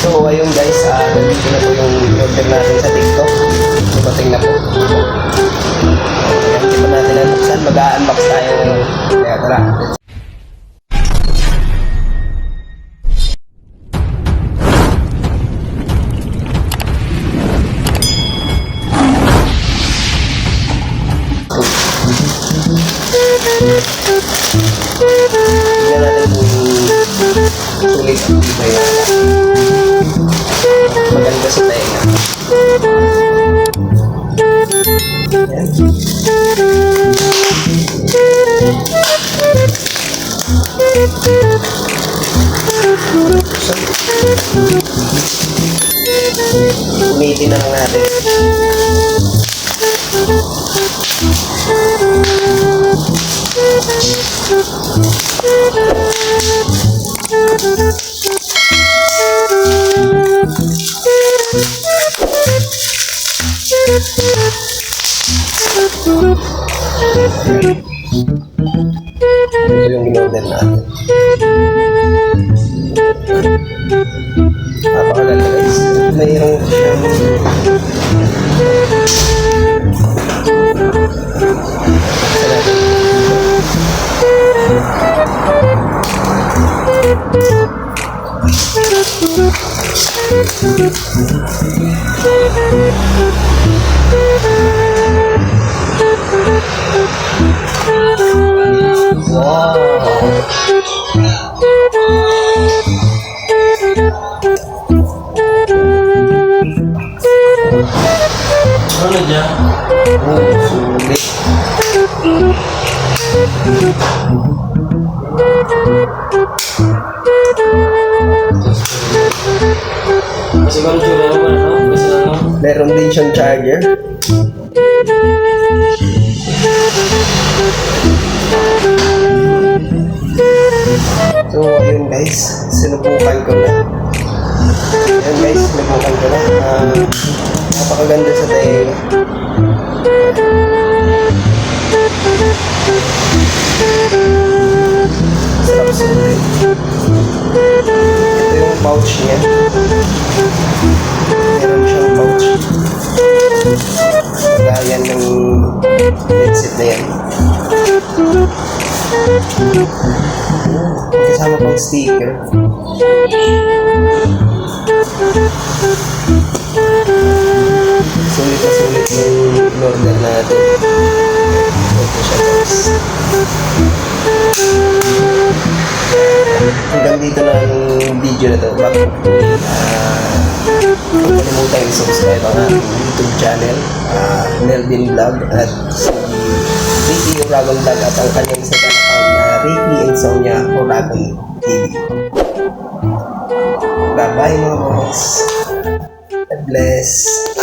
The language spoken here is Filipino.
So ayun guys, nandito na po yung order natin sa TikTok. Dumating na po. Ayan, di pa natin nabuksan. Mag-unbox tayo ngayon. Kaya tara. Tingnan natin kung sulit ang tibay na maganda sa tenga. Ayan. Umitin na lang natin. Ito yung in-order natin. Napakaganda guys. Mayroon siyang wow! Ano dyan? Oh, sulit. Kasi kung sila naman, no? Kasi ano? Meron din siyang charger. So, ayun guys, sinubukan ko na. Ayun guys, sinubukan ko na. Napakaganda sa tayo. Sarap sulit. Ito yung pouch niya. Meron siyang pouch. Gaya ng headset na yan. Kasama pang sticker. Sulit na sulit yung order natin. Ito siya guys. Hanggang dito na yung video na ito. Bago huwag kalimutan i-subscribe ang aking YouTube channel, Melvin Vlog, at si Ricky Uragon Vlog at ang kanyang second account na Ricky Insomnia Uragon TV. Bye bye mga boss. God bless.